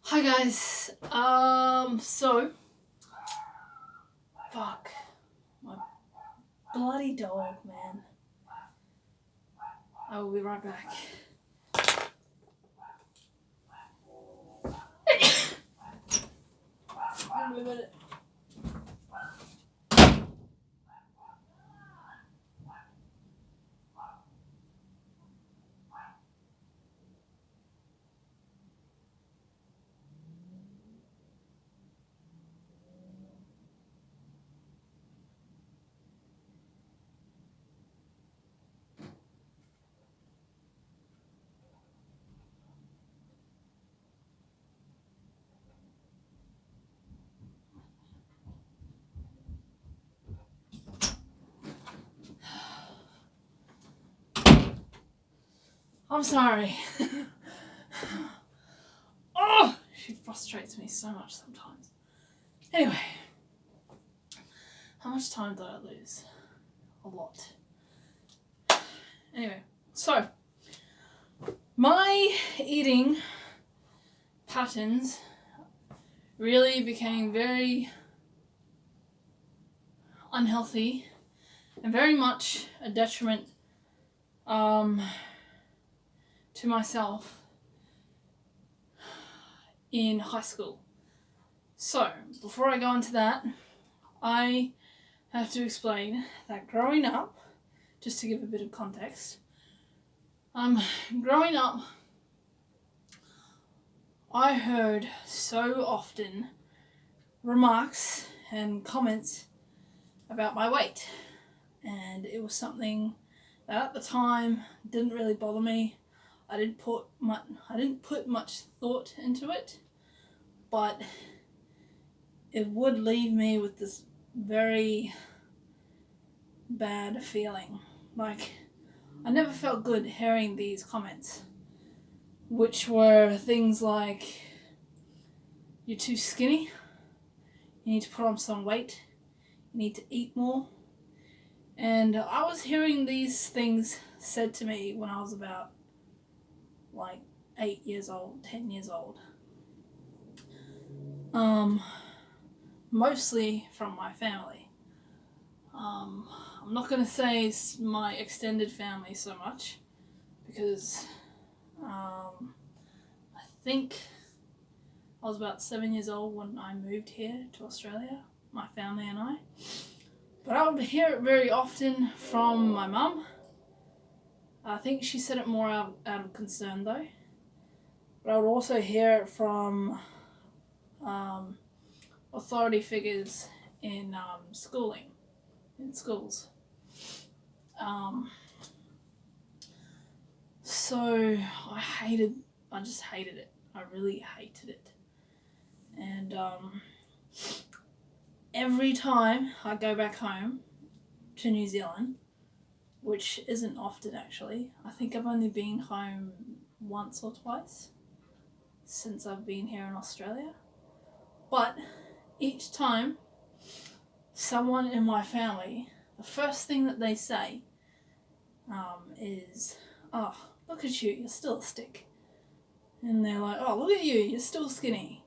Hi guys. Fuck. My bloody dog, man. I will be right back. Wait a minute. I'm sorry. Oh, she frustrates me so much sometimes. Anyway, how much time did I lose? A lot. Anyway, so my eating patterns really became very unhealthy and very much a detriment to myself in high school. So, before I go into that, I have to explain that growing up, just to give a bit of context, growing up, I heard so often remarks and comments about my weight, and it was something that at the time didn't really bother me. I didn't put much thought into it, but it would leave me with this very bad feeling. Like, I never felt good hearing these comments, which were things like, you're too skinny, you need to put on some weight, you need to eat more. And I was hearing these things said to me when I was about 8 years old, 10 years old. Mostly from my family. I'm not going to say it's my extended family so much, because I think I was about 7 years old when I moved here to Australia, my family and I. But I would hear it very often from my mum. I think she said it more out of concern though. But I would also hear it from authority figures in schools. So I just hated it. I really hated it. And every time I go back home to New Zealand, which isn't often actually, I think I've only been home once or twice since I've been here in Australia. But each time, someone in my family, the first thing that they say is, "Oh, look at you, you're still a stick." And they're like, "Oh, look at you, you're still skinny."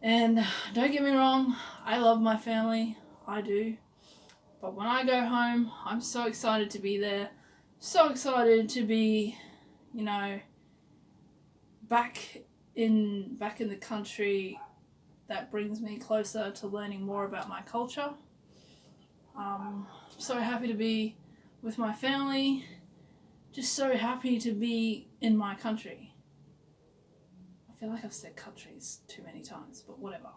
And don't get me wrong, I love my family, I do. But when I go home, I'm so excited to be there, so excited to be, back in the country. That brings me closer to learning more about my culture. I'm so happy to be with my family, just so happy to be in my country. I feel like I've said countries too many times, but whatever.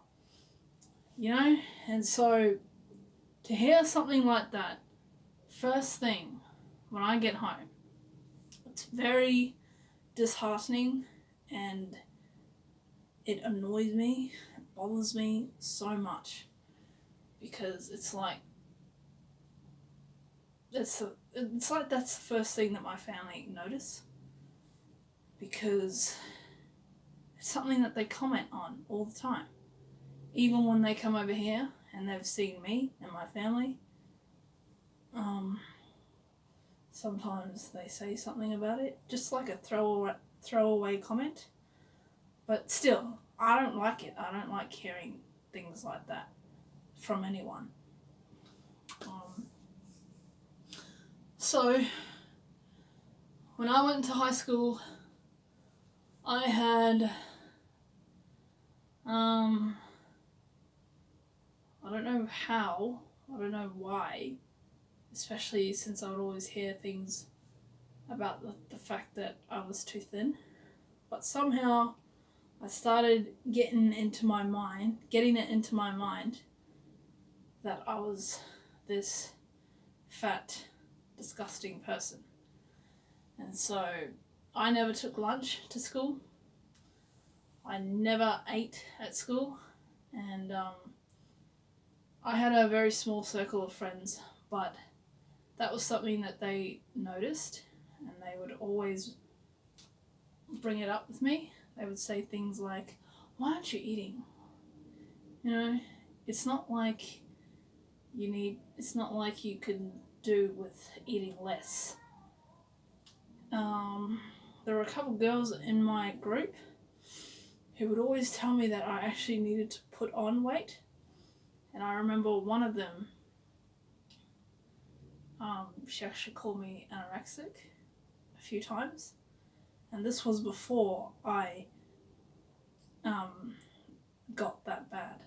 And so to hear something like that first thing when I get home, it's very disheartening, and it annoys me, it bothers me so much, because it's like that's the first thing that my family notice, because it's something that they comment on all the time. Even when they come over here and they've seen me and my family, sometimes they say something about it, just like a throwaway comment. But still, I don't like it. I don't like hearing things like that from anyone. So, when I went to high school, I had, I don't know how, I don't know why, especially since I would always hear things about the fact that I was too thin. But somehow I started getting it into my mind that I was this fat, disgusting person. And so I never took lunch to school. I never ate at school. And I had a very small circle of friends, but that was something that they noticed, and they would always bring it up with me. They would say things like, "Why aren't you eating? You know, it's not like it's not like you can do with eating less." There were a couple girls in my group who would always tell me that I actually needed to put on weight. And I remember one of them, she actually called me anorexic a few times. And this was before I got that bad.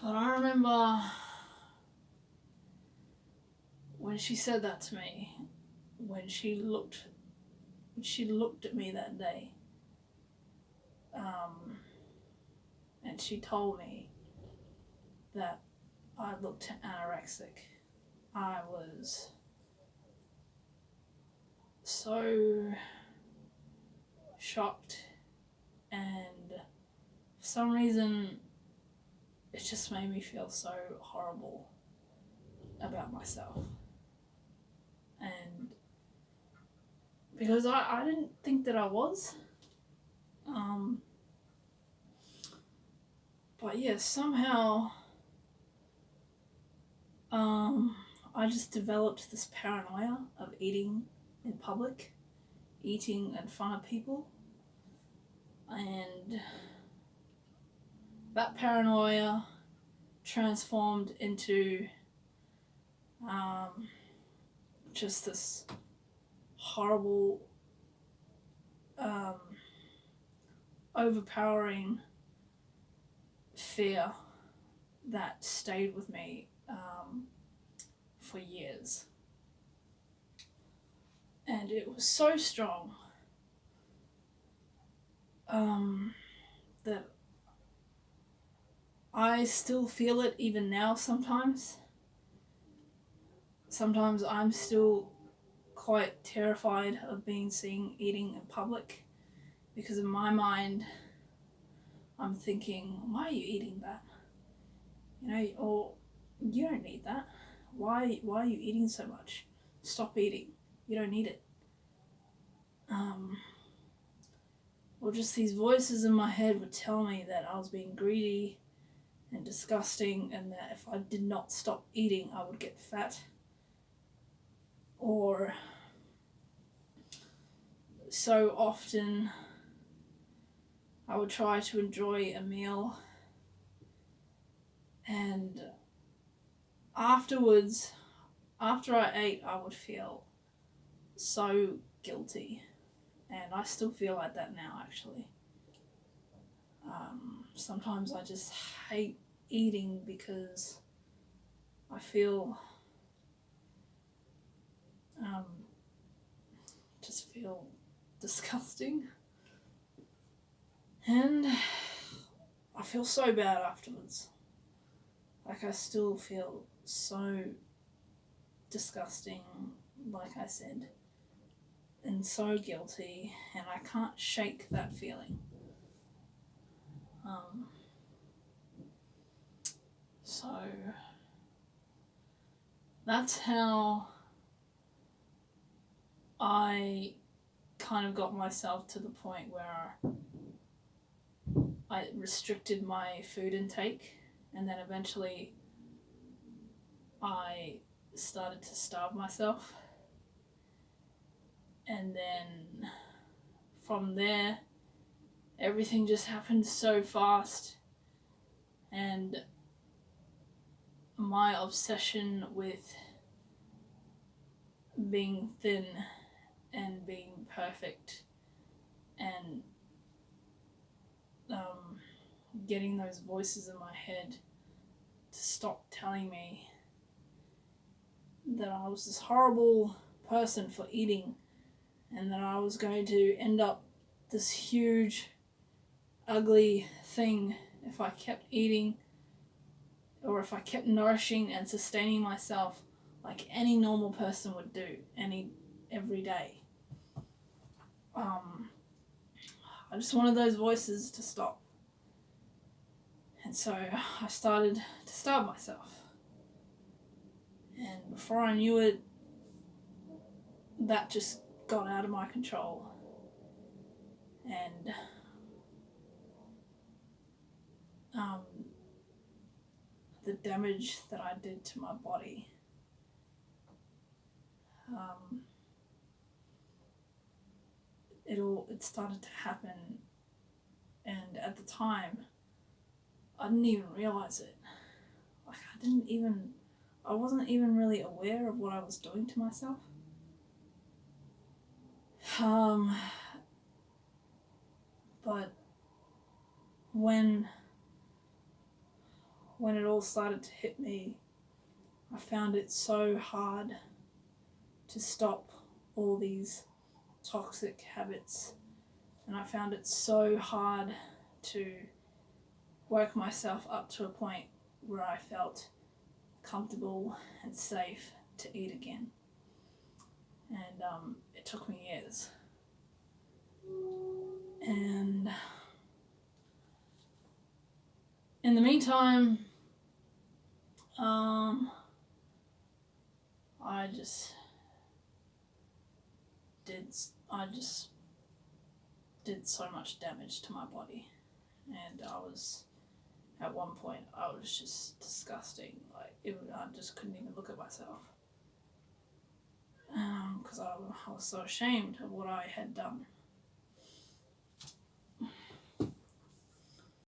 But I remember when she said that to me, when she looked at me that day, and she told me that I looked anorexic. I was so shocked, and for some reason it just made me feel so horrible about myself. And because I didn't think that I was, but yeah, somehow I just developed this paranoia of eating in public, eating in front of people, and that paranoia transformed into just this horrible, overpowering fear that stayed with me for years. And it was so strong that I still feel it even now sometimes. Sometimes I'm still quite terrified of being seen eating in public, because in my mind I'm thinking, why are you eating that? You know, or you don't need that. Why are you eating so much? Stop eating. You don't need it. Or just these voices in my head would tell me that I was being greedy and disgusting, and that if I did not stop eating, I would get fat. Or so often I would try to enjoy a meal, and afterwards, after I ate, I would feel so guilty. And I still feel like that now, actually. Sometimes I just hate eating because I feel just feel disgusting, and I feel so bad afterwards. Like, I still feel so disgusting, like I said, and so guilty, and I can't shake that feeling. So that's how I kind of got myself to the point where I restricted my food intake, and then eventually I started to starve myself. And then from there, everything just happened so fast, and my obsession with being thin and being perfect and getting those voices in my head to stop telling me that I was this horrible person for eating, and that I was going to end up this huge, ugly thing if I kept eating, or if I kept nourishing and sustaining myself like any normal person would do every day. I just wanted those voices to stop. And so I started to starve myself. And before I knew it, that just got out of my control. And the damage that I did to my body, it started to happen, and at the time I didn't even realize it. Like I wasn't even really aware of what I was doing to myself. But when it all started to hit me, I found it so hard to stop all these toxic habits, and I found it so hard to work myself up to a point where I felt comfortable and safe to eat again. And it took me years. And in the meantime, I just did so much damage to my body, and at one point I was just disgusting. I just couldn't even look at myself, because I was so ashamed of what I had done.